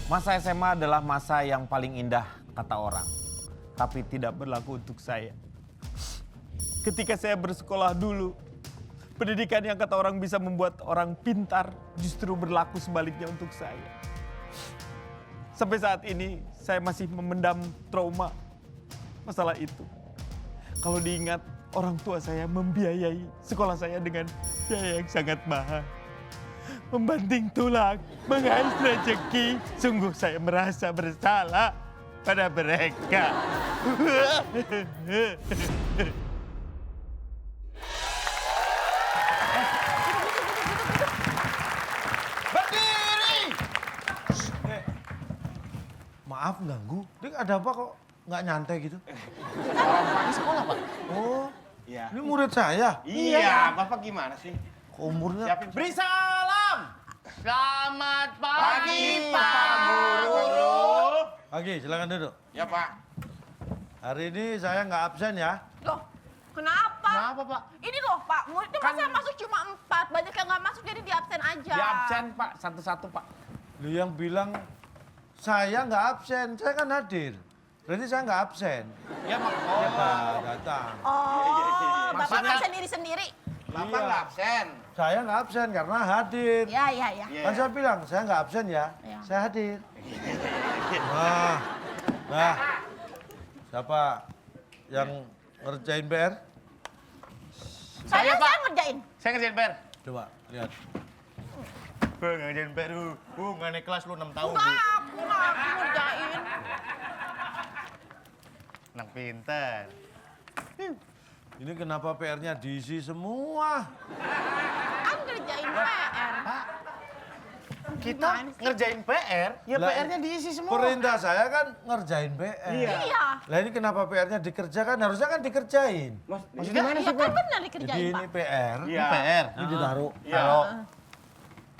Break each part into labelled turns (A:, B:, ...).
A: Masa SMA adalah masa yang paling indah, kata orang. Tapi tidak berlaku untuk saya. Ketika saya bersekolah dulu, pendidikan yang kata orang bisa membuat orang pintar, justru berlaku sebaliknya untuk saya. Sampai saat ini, saya masih memendam trauma masalah itu. Kalau diingat, orang tua saya membiayai sekolah saya dengan biaya yang sangat mahal. Membanting tulang, mengais rezeki, sungguh saya merasa bersalah pada mereka.
B: Berdiri! Maaf ganggu, Dik ada apa kok nggak nyantai gitu?
C: Orang Pak di sekolah, Pak.
B: Oh,
C: Iya.
B: ini murid saya.
C: Iya, Bapak gimana sih?
B: Kok umurnya?
C: Siapin.
A: Beri salam!
D: Selamat
C: Pagi, Pak Guru.
B: Oke, silakan duduk.
C: Ya, Pak.
B: Hari ini saya nggak absen ya.
E: Loh, kenapa?
D: Kenapa, Pak?
E: Ini loh, Pak, muridnya masa masuk cuma 4, banyak yang nggak masuk jadi di absen aja.
A: Di absen, Pak. Satu-satu, Pak.
B: Lu yang bilang saya nggak absen, saya kan hadir. Berarti saya nggak absen.
C: Ya, Pak.
B: Ya, Pak, datang.
E: Oh, Bapak
A: Maksudnya-
E: kan sendiri-sendiri.
C: Bapak
B: Iya.
C: nggak absen.
B: Saya nggak absen karena hadir.
E: Ya, ya, ya.
C: Iya.
B: Kan saya bilang, saya nggak absen ya,
E: Iya.
B: saya hadir. Nah, siapa yang ngerjain PR?
E: Saya
D: Pak.
E: ngerjain.
D: Saya ngerjain PR.
B: Coba lihat.
D: Gue ngerjain PR dulu. Nggak naik kelas lu 6 tahun.
E: Enggak, aku ngerjain.
D: Anak pintar.
B: Ini kenapa PR-nya diisi semua?
E: Aku ngerjain PR.
D: Kita
E: Gimana sih?
D: ngerjain PR, ya
B: Lah,
D: PR-nya diisi semua.
B: Perintah saya kan ngerjain PR.
E: Iya.
B: Lah ini kenapa PR-nya dikerjakan? Harusnya kan dikerjain.
D: Maksudnya mana
E: Iya
D: sih,
E: kan
D: Pak?
E: benar
B: Jadi
E: dikerjain,
B: ini
E: Pak.
B: PR.
C: Iya.
D: PR.
B: Ini ditaruh.
C: Iya.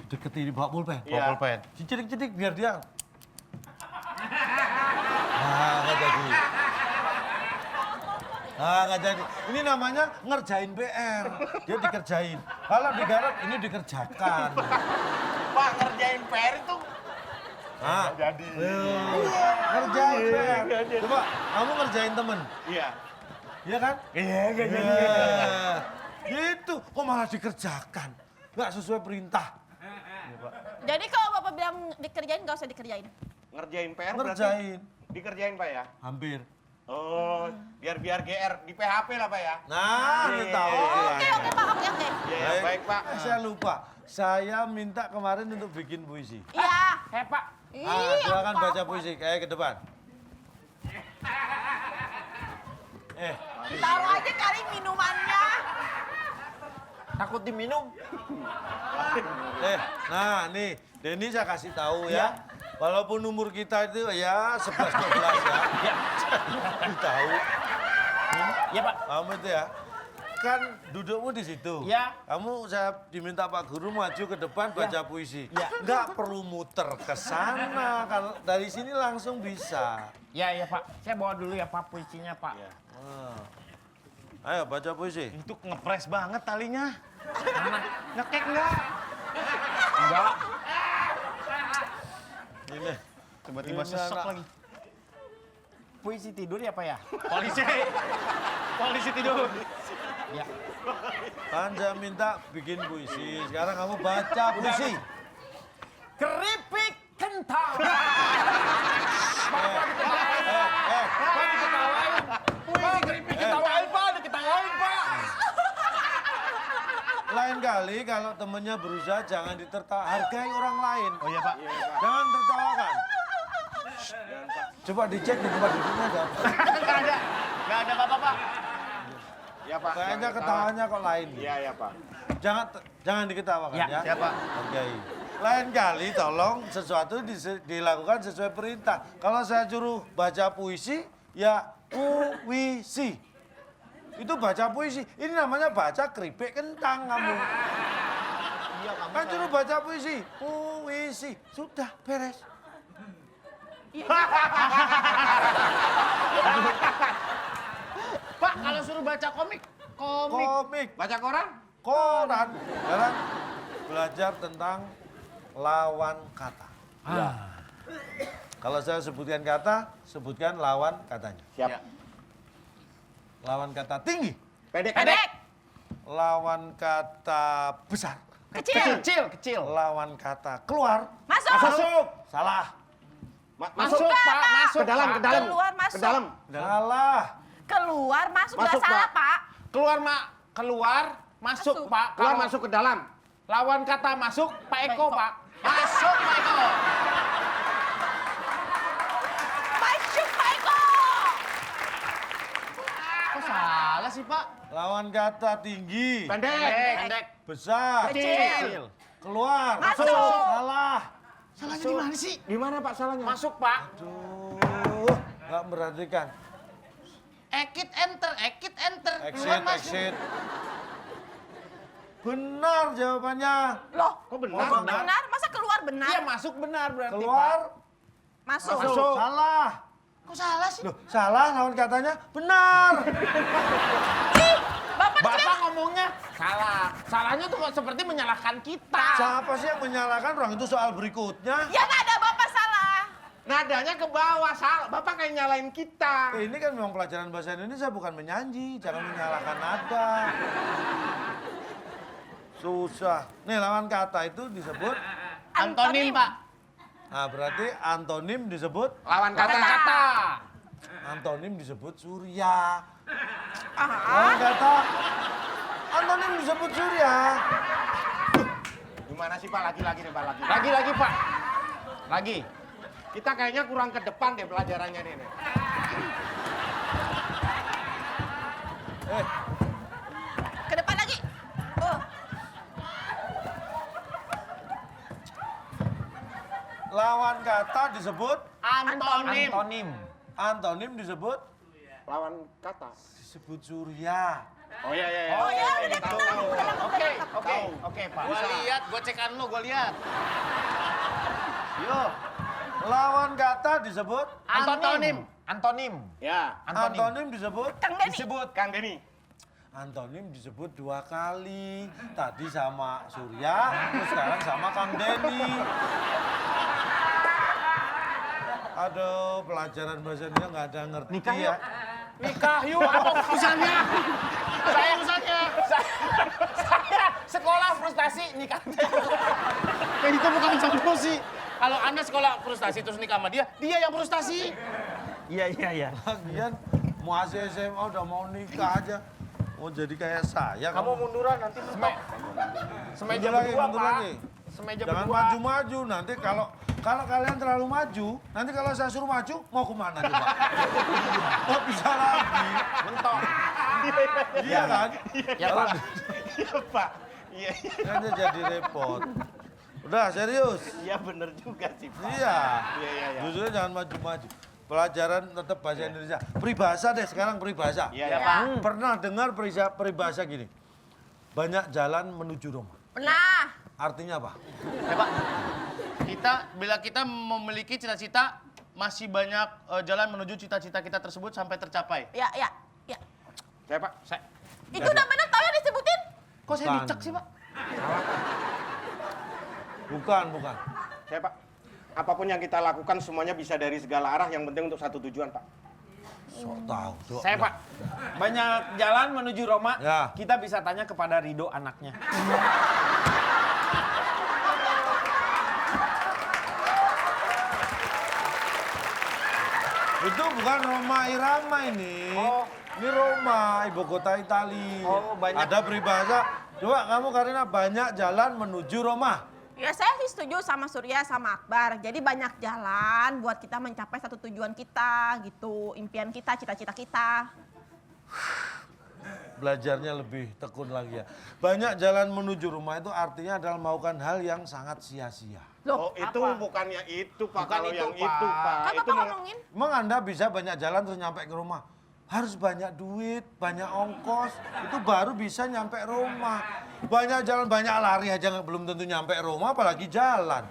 B: Deket ini bawa pulpen.
D: Bawa pulpen.
B: Cidik-cidik biar dia. Nah, nggak jadi. Nah, nggak jadi. Ini namanya ngerjain PR. Dia dikerjain. Kalau digarap, ini dikerjakan.
C: Pak, ngerjain PR itu
B: Nah,
C: jadi.
B: ngerjain PR. Coba, kamu ngerjain temen.
C: Iya.
B: Iya kan?
C: Iya, nggak jadi.
B: Iya. Gitu, kok malah dikerjakan? Nggak sesuai perintah.
E: Jadi kalau Bapak bilang dikerjain, nggak usah dikerjain.
C: Ngerjain PR berarti
B: Ngerjain.
C: dikerjain, Pak ya?
B: Hampir.
C: Oh, biar GR di PHP lah, Pak ya?
B: Nah,
C: Iya,
B: ini tahu.
C: iya, iya.
E: Oke, oke, Pak, oke, oke.
C: Iya, ya, baik, Pak.
B: Saya lupa. Saya minta kemarin untuk bikin puisi.
E: Iya.
A: Pak.
B: Silakan
E: apa-apa.
B: baca puisi kayak ke depan.
E: Taruh aja kali minumannya.
A: Takut diminum.
B: Nah nih, Denny saya kasih tahu ya. Walaupun umur kita itu ya 11-12 ya. Kasih tahu.
A: Ya, Pak.
B: Kamu itu ya. Kan dudukmu di situ.
A: Ya.
B: Kamu saya diminta Pak Guru maju ke depan baca puisi.
A: Ya.
B: Nggak perlu muter ke sana. Kalau dari sini langsung bisa.
A: Ya, ya, Pak. Saya bawa dulu ya, Pak, puisinya, Pak.
B: Nah. Ayo baca puisi.
D: Itu ngepres banget talinya. Ngekek nggak?
A: Enggak.
B: Ini.
D: Tiba-tiba
B: Ini
D: sesek
B: anak.
D: lagi.
A: Puisi tidur ya, Pak ya?
D: Polisi. Polisi tidur.
A: Ya.
B: Kan saya minta bikin puisi. Sekarang kamu baca puisi.
A: Keripik kentang.
B: Pak
A: diketawain. Pak, keripik ketawain, Pak. Diketawain, Pak.
B: Lain kali kalau temennya berusaha jangan ditertawa. Hargai orang lain.
D: Oh iya, Pak.
B: Jangan tertawakan. Coba dicek di tempat duduknya ada apa.
D: Nggak ada. Nggak ada apa-apa, Pak.
C: Ya, Pak.
B: Kayaknya
C: jangan
B: ketawanya kok lain.
C: ketawa. Iya, ya, Pak.
B: Jangan diketawakan
A: Ya,
B: ya.
D: siap, Pak.
B: Hargai. Lain kali tolong sesuatu dilakukan sesuai perintah. Kalau saya suruh baca puisi, ya puisi. Itu baca puisi. Ini namanya baca keripik kentang kamu.
D: Iya, kamu.
B: Kan suruh baca puisi. Puisi. Sudah beres.
D: Pak, kalau suruh baca komik.
B: Komik.
C: Baca koran?
B: Koran. Sekarang belajar tentang lawan kata. Kalau saya sebutkan kata, sebutkan lawan katanya.
C: Siap.
D: Ya.
B: Lawan kata tinggi,
C: Pendek.
E: Pendek.
B: lawan kata besar,
E: Kecil.
B: lawan kata keluar.
E: Masuk.
B: Salah.
C: Masuk, Pak. Masuk. Ke dalam.
E: Keluar, masuk.
C: Ke dalam.
B: Salah.
E: Keluar, masuk. Nggak
C: Masuk,
E: salah,
C: Pak.
E: Pak.
F: Keluar, masuk,
E: Masuk.
F: Pak.
C: Keluar
F: Kalau
C: masuk ke dalam.
F: lawan kata masuk, Pak Eko, Pak.
E: Masuk, Pak Eko. Masuk, Pak Eko.
F: Kok salah sih, Pak?
B: Lawan kata tinggi,
C: Pendek.
B: besar,
E: Kecil.
B: keluar.
E: Masuk.
B: Salah.
F: Salahnya di mana sih?
C: Gimana Pak salahnya?
F: Masuk, Pak.
B: Tuh, nggak memperhatikan.
F: Exit, enter. Keluar,
B: Exit. Benar jawabannya.
E: Loh,
C: Kok benar?
E: kok benar? Masa keluar benar?
F: Iya, masuk benar berarti,
B: Keluar,
E: Masuk.
B: salah.
F: Pak. Kok salah sih?
B: Loh, salah lawan katanya benar.
E: Ih, Bapak
F: Bapak ngomongnya salah. Salahnya tuh kok seperti menyalahkan kita.
B: Siapa sih yang menyalahkan orang itu soal berikutnya?
E: ya nggak ada Bapak salah.
F: Nadanya ke bawah, salah. Bapak kayak nyalain kita.
B: Ini kan memang pelajaran bahasa Indonesia bukan menyanyi, jangan menyalahkan nada. Susah. Nih lawan kata itu disebut,
F: Antonim, Pak.
B: nah berarti antonim disebut,
F: Lawan kata-kata.
B: antonim disebut surya.
E: Ah,
B: Lawan kata, antonim disebut surya.
C: Gimana sih Pak? Lagi-lagi nih Pak.
F: Lagi, Pak. Lagi.
C: Kita kayaknya kurang ke depan deh pelajarannya nih.
E: ke depan lagi. Oh,
B: Lawan kata disebut,
F: Antonim.
B: antonim disebut,
C: Lawan kata.
B: disebut surya.
C: Oh iya.
E: oh ya udah tahu.
F: Oke, Pak. Gua cekan lu, gua lihat.
B: Yo. Lawan kata disebut,
F: Antonim.
C: Ya.
B: antonim disebut,
E: Kang Denny.
C: Kang Denny.
B: antonim disebut 2 kali. Tadi sama Surya, terus sekarang sama Kang Denny. Aduh, pelajaran bahasa Indonesia nggak ada yang ngerti ya.
F: Nikah yuk, apa urusannya? Saya sekolah frustasi nikah.
C: Kayak itu bukan solusi.
F: Kalau Anda sekolah frustasi terus nikah sama dia yang frustasi.
A: Iya.
B: Lagian masih SMA udah mau nikah aja. Mau jadi kayak saya.
C: Kamu munduran nanti mentok.
F: Semeja
B: Mundur lagi,
F: berdua,
B: mundur
F: Pak.
B: lagi.
F: Semeja
B: Jangan
F: berdua.
B: maju-maju. Nanti kalau kalian terlalu maju, nanti kalau saya suruh maju, mau kemana coba? Oh bisa lagi.
F: Mentok.
B: Iya kan?
F: Ya, Pak.
C: Iya Pak. Iya.
B: Nanti jadi repot. Udah serius.
C: Iya bener juga sih Pak.
B: Iya.
C: Iya.
B: Justru jangan maju-maju. Pelajaran tetap bahasa Indonesia. Peribahasa deh sekarang peribahasa.
C: Iya.
B: Pernah dengar peribahasa gini? Banyak jalan menuju Roma.
E: Pernah.
B: Artinya apa?
D: Ya, Pak. Bila kita memiliki cita-cita, masih banyak jalan menuju cita-cita kita tersebut sampai tercapai.
E: Ya.
C: Saya Pak.
E: Itu udah benar tahu yang disebutin.
D: Kok saya
B: Bukan.
D: dicek sih, Pak?
B: Bukan.
C: Saya Pak. Apapun yang kita lakukan semuanya bisa dari segala arah. Yang penting untuk satu tujuan Pak.
B: Sok tahu. Dok.
A: Saya Pak, banyak jalan menuju Roma.
B: Ya.
A: Kita bisa tanya kepada Rido anaknya.
B: Itu bukan Roma Irama ini.
A: Oh.
B: Ini Roma, ibu kota Italia.
A: Oh, banyak.
B: Ada peribahasa. Coba kamu karena banyak jalan menuju Roma.
E: Ya saya sih setuju sama Surya sama Akbar. Jadi banyak jalan buat kita mencapai satu tujuan kita gitu. Impian kita, cita-cita kita.
B: Belajarnya lebih tekun lagi ya. Banyak jalan menuju Roma itu artinya adalah melakukan hal yang sangat sia-sia.
C: Oh
E: Loh,
C: itu
E: apa?
C: bukannya itu Pak.
F: Bukan
C: Kalau
F: itu,
C: yang
F: Pak.
C: itu Pak.
E: Kan
C: Itu
E: Bapak ngomongin.
B: Emang Anda bisa banyak jalan terus nyampe ke rumah? Harus banyak duit, banyak ongkos, itu baru bisa nyampe rumah. Banyak jalan, banyak lari aja belum tentu nyampe rumah, apalagi jalan.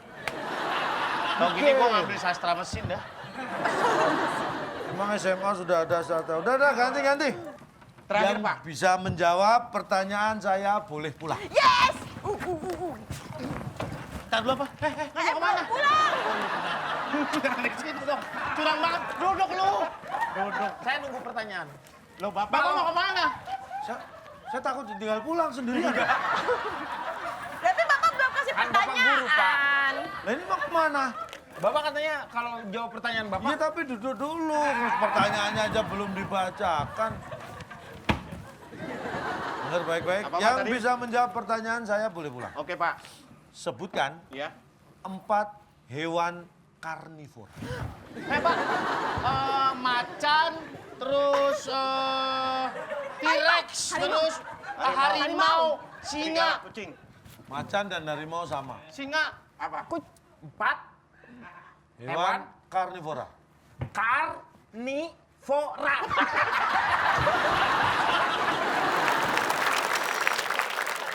D: Kalau gini gua ngambil sastra mesin dah.
B: Emang SMA sudah ada satu. Udah, ganti.
C: Terakhir
B: Yang
C: Pak.
B: bisa menjawab pertanyaan saya boleh pulang.
E: Yes!
D: Ntar dulu apa?
E: Pulang!
D: Di situ dong. Curang banget. Duduk lu.
F: Duduk. Saya nunggu pertanyaan.
C: Loh, Bapak,
D: Bapak mau kemana?
B: Saya takut tinggal pulang sendirian.
E: Berarti Bapak belum kasih
F: Kan Bapak guru, Pak.
E: pertanyaan.
B: Lah ini mau kemana?
F: Bapak katanya kalau jawab pertanyaan Bapak.
B: Iya tapi duduk dulu, pertanyaannya aja belum dibacakan. Dengar baik-baik,
C: Apa, Pak,
B: yang
C: tadi?
B: bisa menjawab pertanyaan saya boleh pulang.
C: Oke, Pak.
B: Sebutkan
C: Ya.
B: 4 hewan karnivor.
D: Pak. Macan, terus T-Rex, terus harimau, singa.
C: Kucing.
B: Macan dan harimau sama.
D: Singa.
C: Apa?
F: 4
B: Hewan
F: Hewan?
B: karnivora.
F: karnivora.